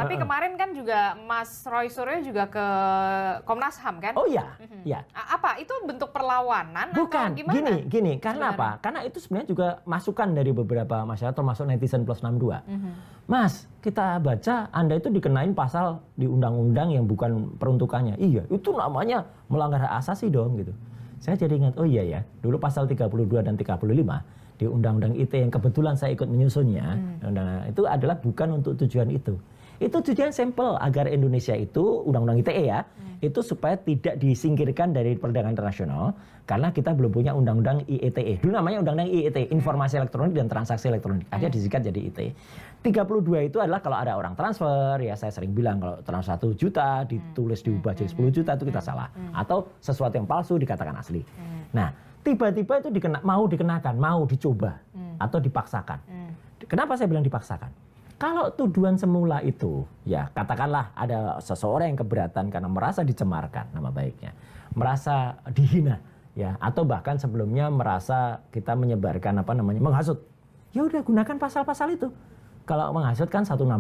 Tapi kemarin kan juga Mas Roy Suryo juga ke Komnas HAM kan? Oh iya, ya. Apa itu bentuk perlawanan Bukan, atau gimana? gini. Karena apa? Karena itu sebenarnya juga masukan dari beberapa masyarakat termasuk netizen plus 62. Mas, kita baca Anda itu dikenain pasal di undang-undang yang bukan peruntukannya. Iya, itu namanya melanggar hak asasi dong gitu. Saya jadi ingat, oh iya ya, dulu pasal 32 dan 35 di Undang-Undang ITE yang kebetulan saya ikut menyusunnya, itu adalah bukan untuk tujuan itu. Itu tujuan simple agar Indonesia itu, Undang-Undang ITE ya, itu supaya tidak disingkirkan dari perdagangan internasional karena kita belum punya Undang-Undang IETE. Dulu namanya Undang-Undang IETE, Informasi Elektronik dan Transaksi Elektronik. Ada disingkat jadi ITE. 32 itu adalah kalau ada orang transfer, ya saya sering bilang kalau transfer 1 juta ditulis diubah jadi 10 juta itu kita salah. Atau sesuatu yang palsu dikatakan asli. Nah, tiba-tiba itu mau dikenakan, mau dicoba atau dipaksakan. Kenapa saya bilang dipaksakan? Kalau tuduhan semula itu, ya katakanlah ada seseorang yang keberatan karena merasa dicemarkan nama baiknya, merasa dihina, ya atau bahkan sebelumnya merasa kita menyebarkan menghasut. Ya udah gunakan pasal-pasal itu. Kalau menghasut kan 160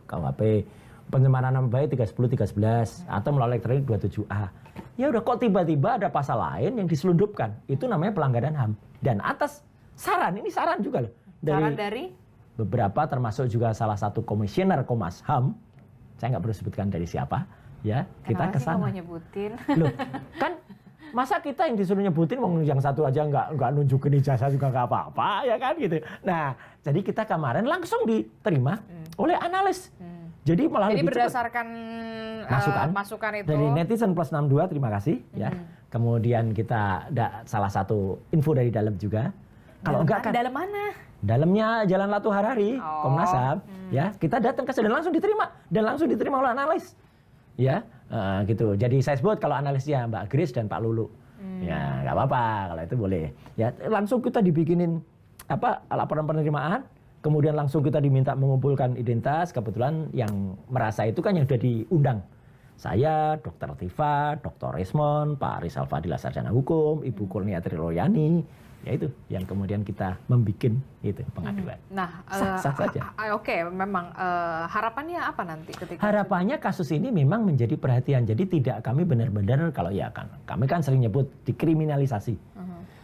KUHP, pencemaran nama baik 310 311 atau melalui elektronik 27A. Ya udah kok tiba-tiba ada pasal lain yang diselundupkan. Itu namanya pelanggaran HAM. Dan atas saran, ini saran juga loh. Saran dari beberapa termasuk juga salah satu komisioner Komnas HAM, saya nggak perlu sebutkan dari siapa, ya kita ke sana. Kenapa sih kamu nyebutin? Loh, kan masa kita yang disuruh nyebutin, yang satu aja nggak nunjukin ijazah juga nggak apa-apa, ya kan gitu. Nah, jadi kita kemarin langsung diterima oleh analis. Jadi malah lebih berdasarkan masukan itu dari netizen plus 62, terima kasih, ya. Kemudian kita ada salah satu info dari dalam juga. Kalau enggak kan dalam mana? Dalamnya Jalan Latu Harari, Komnas HAM, ya kita datang ke sana dan langsung diterima oleh analis, ya gitu. Jadi saya sebut kalau analisnya Mbak Grace dan Pak Lulu, ya nggak apa-apa kalau itu boleh. Ya langsung kita dibikinin laporan penerimaan, kemudian langsung kita diminta mengumpulkan identitas. Kebetulan yang merasa itu kan yang sudah diundang. Saya, Dr. Tifa, Dr. Resmond, Pak Rizal Fadila Sarjana Hukum, Ibu Kurnia Triloyani, ya itu yang kemudian kita membikin itu pengaduan. Nah, sah saja. Oke, memang harapannya apa nanti ketika harapannya kasus ini memang menjadi perhatian. Jadi tidak kami benar-benar kalau ya kan kami kan sering nyebut dikriminalisasi.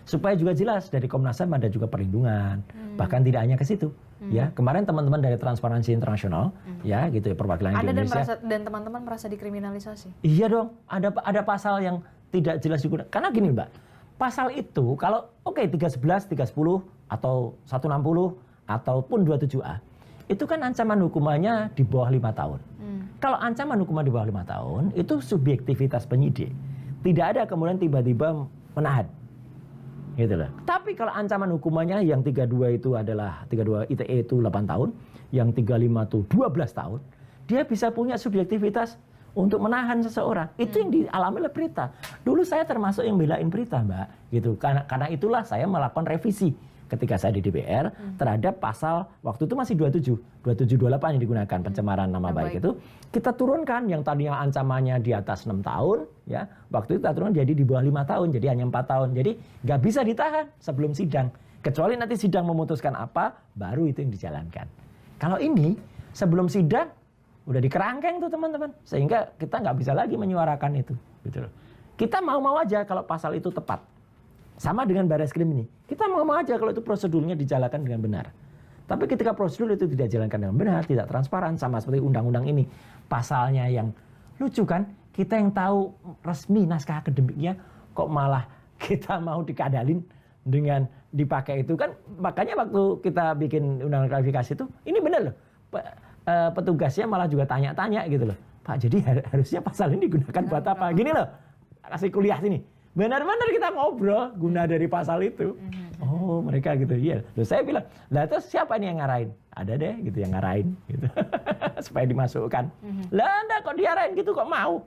Supaya juga jelas dari Komnas HAM ada juga perlindungan. Bahkan tidak hanya ke situ. Ya, kemarin teman-teman dari Transparansi Internasional ya gitu ya perwakilan Indonesia dan teman-teman merasa dikriminalisasi. Iya dong, ada pasal yang tidak jelas digunakan. Karena gini, Mbak. Pasal itu kalau 311, 310 atau 160 ataupun 27A itu kan ancaman hukumannya di bawah 5 tahun. Kalau ancaman hukuman di bawah 5 tahun itu subjektivitas penyidik. Tidak ada kemudian tiba-tiba menahan. Gitu loh. Tapi kalau ancaman hukumannya yang 32 itu adalah 32 ITE itu 8 tahun, yang 35 itu 12 tahun, dia bisa punya subjektivitas untuk menahan seseorang. Itu yang dialami oleh Prita. Dulu saya termasuk yang belain Prita, Mbak. Gitu. Karena itulah saya melakukan revisi ketika saya di DPR terhadap pasal waktu itu masih 2728 yang digunakan pencemaran nama baik itu. Kita turunkan yang tadinya ancamannya di atas 6 tahun, ya. Waktu itu kita turunkan jadi di bawah 5 tahun, jadi hanya 4 tahun. Jadi nggak bisa ditahan sebelum sidang. Kecuali nanti sidang memutuskan apa, baru itu yang dijalankan. Kalau ini sebelum sidang udah dikerangkeng tuh teman-teman, sehingga kita nggak bisa lagi menyuarakan itu, gitu loh. Kita mau-mau aja kalau pasal itu tepat. Sama dengan Barreskrim ini, kita mau-mau aja kalau itu prosedurnya dijalankan dengan benar. Tapi ketika prosedur itu tidak dijalankan dengan benar, tidak transparan, sama seperti undang-undang ini, pasalnya yang lucu kan, kita yang tahu resmi naskah akademiknya, kok malah kita mau dikadalin dengan dipakai itu kan. Makanya waktu kita bikin undang-undang klarifikasi itu, ini benar loh. Petugasnya malah juga tanya-tanya gitu loh. Pak, jadi harusnya pasal ini digunakan buat apa? Gini loh, kasih kuliah sini. Benar-benar kita ngobrol guna dari pasal itu. Oh, mereka gitu. Iya. Loh, saya bilang, lah terus siapa nih yang ngarahin? Ada deh gitu yang ngarahin gitu. Supaya dimasukkan. Lah Anda kok diarahin gitu kok mau?